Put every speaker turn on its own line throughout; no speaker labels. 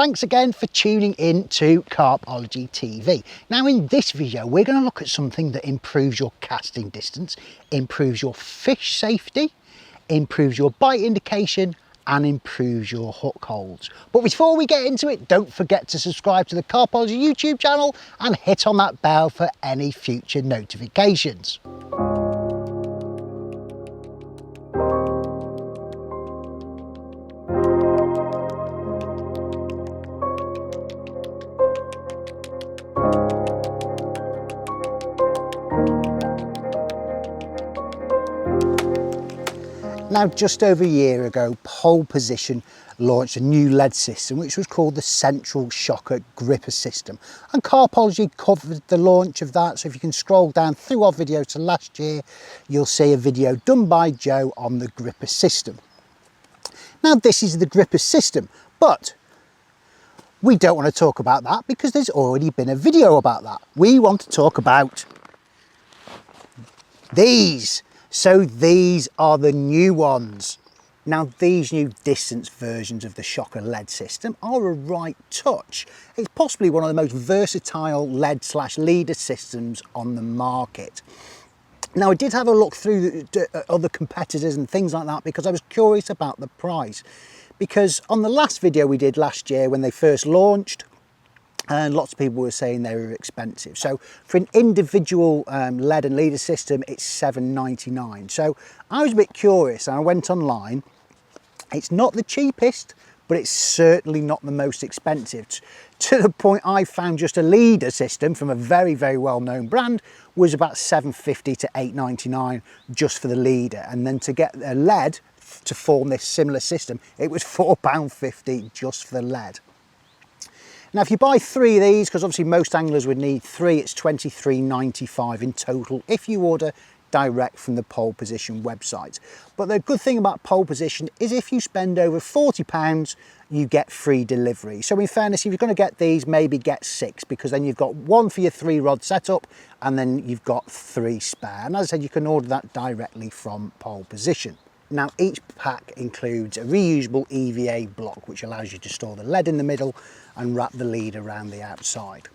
thanks again for tuning in to Carpology TV. Now in this video we're going to look at something that improves your casting distance, improves your fish safety, improves your bite indication and improves your hook holds. But before we get into it, don't forget to subscribe to the Carpology YouTube channel and hit on that bell for any future notifications. Now, just over a year ago, Pole Position launched a new lead system, which was called the Central Shocker Gripper System. And Carpology covered the launch of that. So if you can scroll down through our video to last year, you'll see a video done by Joe on the gripper system. Now, this is the gripper system, but we don't want to talk about that because there's already been a video about that. We want to talk about these. So these are the new ones. Now these new distance versions of the Shocker lead system are a right touch. It's possibly one of the most versatile lead/leader systems on the market. Now I did have a look through other competitors and things like that because I was curious about the price. Because on the last video we did last year when they first launched, and lots of people were saying they were expensive. So for an individual lead and leader system, it's $7.99. So I was a bit curious and I went online. It's not the cheapest, but it's certainly not the most expensive. To the point I found just a leader system from a very, very well-known brand was about $7.50 to $8.99 just for the leader. And then to get a lead to form this similar system, it was £4.50 just for the lead. Now, if you buy 3 of these, because obviously most anglers would need 3, it's $23.95 in total if you order direct from the Pole Position website. But the good thing about Pole Position is if you spend over £40, you get free delivery. So in fairness, if you're going to get these, maybe get 6, because then you've got 1 for your 3-rod setup, and then you've got 3 spare. And as I said, you can order that directly from Pole Position. Now each pack includes a reusable EVA block which allows you to store the lead in the middle and wrap the lead around the outside.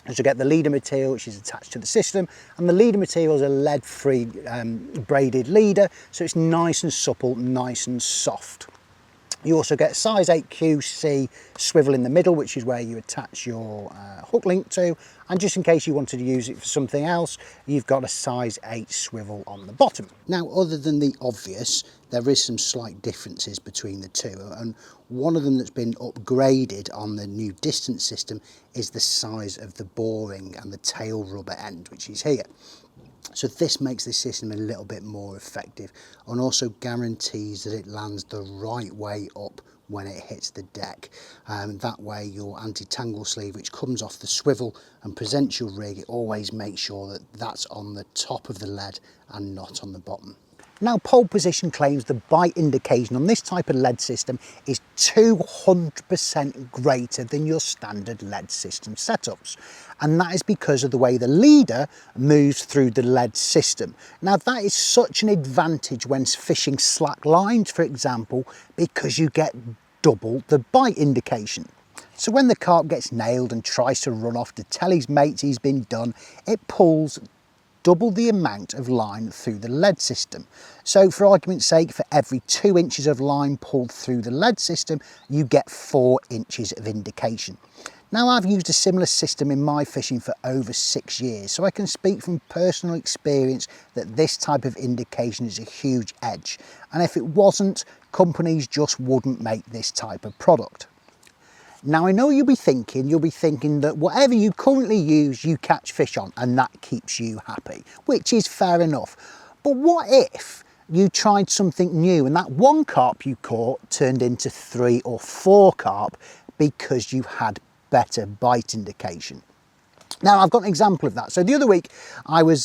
So you get the leader material which is attached to the system, and the leader material is a lead-free braided leader, so it's nice and supple, nice and soft. You also get size 8 QC swivel in the middle, which is where you attach your hook link to, and just in case you wanted to use it for something else, you've got a size 8 swivel on the bottom. Now, other than the obvious, there is some slight differences between the two, and one of them that's been upgraded on the new distance system is the size of the boring and the tail rubber end, which is here. So this makes this system a little bit more effective and also guarantees that it lands the right way up when it hits the deck. That way your anti-tangle sleeve, which comes off the swivel and presents your rig, it always makes sure that that's on the top of the lead and not on the bottom. Now, Pole Position claims the bite indication on this type of lead system is 200% greater than your standard lead system setups. And that is because of the way the leader moves through the lead system. Now, that is such an advantage when fishing slack lines, for example, because you get double the bite indication. So when the carp gets nailed and tries to run off to tell his mates he's been done, it pulls double the amount of line through the lead system. So for argument's sake, for every 2 inches of line pulled through the lead system, you get 4 inches of indication. Now, I've used a similar system in my fishing for over 6 years, so I can speak from personal experience that this type of indication is a huge edge. And if it wasn't, companies just wouldn't make this type of product. Now, I know you'll be thinking that whatever you currently use, you catch fish on, and that keeps you happy, which is fair enough. But what if you tried something new and that 1 carp you caught turned into 3 or 4 carp because you had better bite indication? Now, I've got an example of that. So the other week I was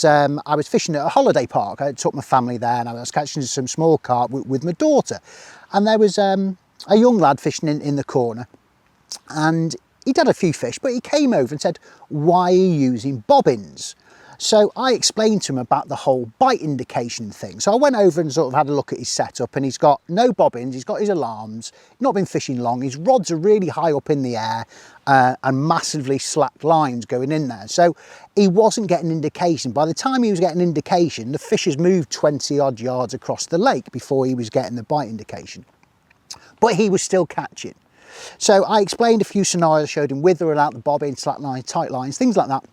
fishing at a holiday park. I took my family there and I was catching some small carp with my daughter, and there was a young lad fishing in the corner. And he'd had a few fish, but he came over and said, "Why are you using bobbins?" So I explained to him about the whole bite indication thing. So I went over and sort of had a look at his setup, and he's got no bobbins, he's got his alarms, not been fishing long, his rods are really high up in the air and massively slack lines going in there. So he wasn't getting indication. By the time he was getting indication, the fish has moved 20 odd yards across the lake before he was getting the bite indication. But he was still catching. So I explained a few scenarios, showed him with or without the bobbin, slack lines, tight lines, things like that.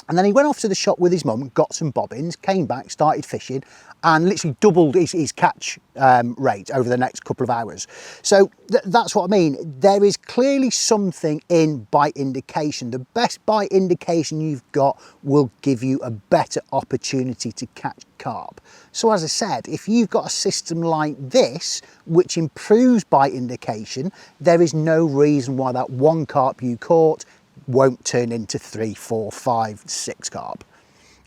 And then he went off to the shop with his mum, got some bobbins, came back, started fishing, and literally doubled his catch rate over the next couple of hours. So that's what I mean. There is clearly something in bite indication. The best bite indication you've got will give you a better opportunity to catch carp. So as I said, if you've got a system like this, which improves bite indication, there is no reason why that one carp you caught won't turn into 3, 4, 5, 6 carp.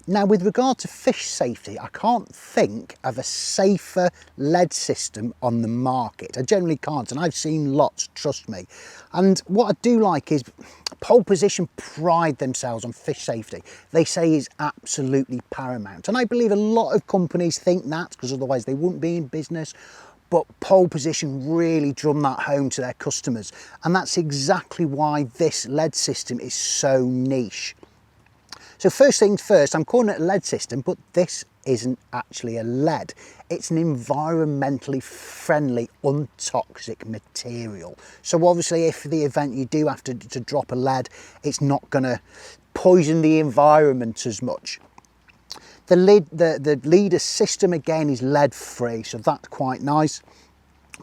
Now, with regard to fish safety, I can't think of a safer lead system on the market. I generally can't, and I've seen lots, trust me. And what I do like is Pole Position pride themselves on fish safety. They say is absolutely paramount. And I believe a lot of companies think that, because otherwise they wouldn't be in business. But Pole Position really drum that home to their customers. And that's exactly why this lead system is so niche. So first things first, I'm calling it a lead system, but this isn't actually a lead. It's an environmentally friendly, untoxic material. So obviously if for the event you do have to drop a lead, it's not gonna poison the environment as much. The leader system again is lead free, so that's quite nice.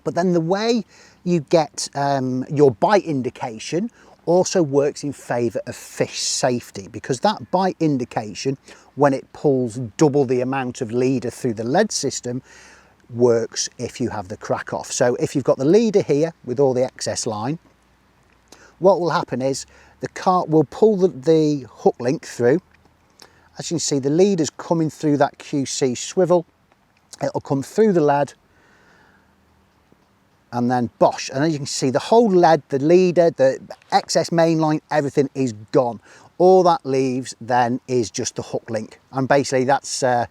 But then the way you get your bite indication also works in favour of fish safety, because that bite indication, when it pulls double the amount of leader through the lead system, works if you have the crack off. So if you've got the leader here with all the excess line, what will happen is the carp will pull the hook link through. As you can see, the leader's coming through that QC swivel. It'll come through the lead and then bosh. And as you can see, the whole lead, the leader, the excess main line, everything is gone. All that leaves then is just the hook link. And basically that's, the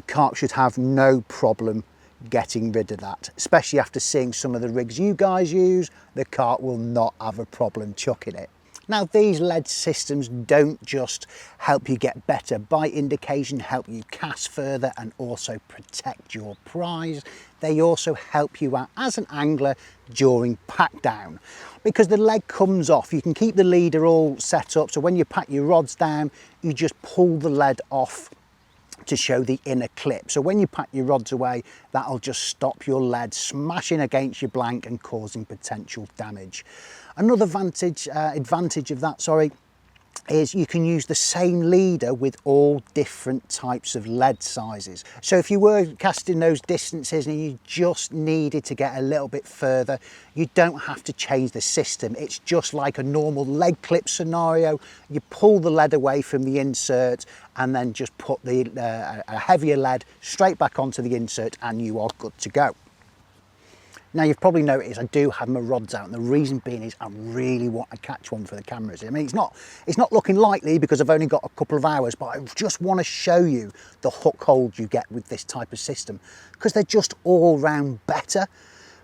carp should have no problem getting rid of that. Especially after seeing some of the rigs you guys use, the carp will not have a problem chucking it. Now, these lead systems don't just help you get better bite indication, help you cast further and also protect your prize. They also help you out as an angler during pack down, because the leg comes off. You can keep the leader all set up, so when you pack your rods down, you just pull the lead off to show the inner clip. So when you pack your rods away, that'll just stop your lead smashing against your blank and causing potential damage. Another advantage of that, is you can use the same leader with all different types of lead sizes. So if you were casting those distances and you just needed to get a little bit further, you don't have to change the system. It's just like a normal leg clip scenario. You pull the lead away from the insert and then just put a heavier lead straight back onto the insert and you are good to go. Now, you've probably noticed I do have my rods out, and the reason being is I really want to catch one for the cameras. I mean, it's not looking likely because I've only got a couple of hours, but I just want to show you the hook hold you get with this type of system, because they're just all round better.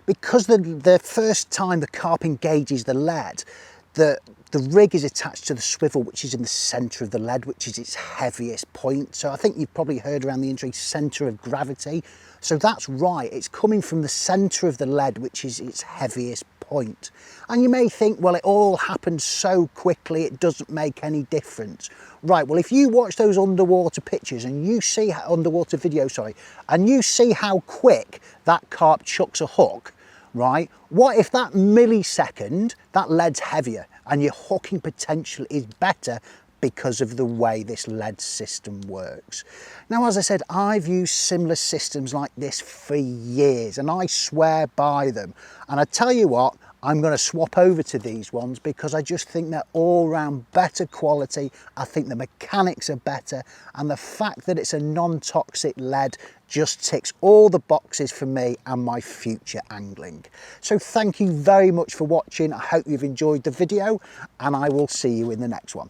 Because the first time the carp engages the lead, the rig is attached to the swivel, which is in the centre of the lead, which is its heaviest point. So I think you've probably heard around the industry, centre of gravity. So that's right, it's coming from the centre of the lead, which is its heaviest point. And you may think, well, it all happened so quickly, it doesn't make any difference. Right, well, if you watch those underwater pictures and you see, underwater videos, sorry, and you see how quick that carp chucks a hook, right? What if that millisecond, that lead's heavier and your hooking potential is better because of the way this lead system works? Now, as I said, I've used similar systems like this for years and I swear by them. And I tell you what, I'm going to swap over to these ones because I just think they're all round better quality. I think the mechanics are better, and the fact that it's a non-toxic lead just ticks all the boxes for me and my future angling. So thank you very much for watching. I hope you've enjoyed the video, and I will see you in the next one.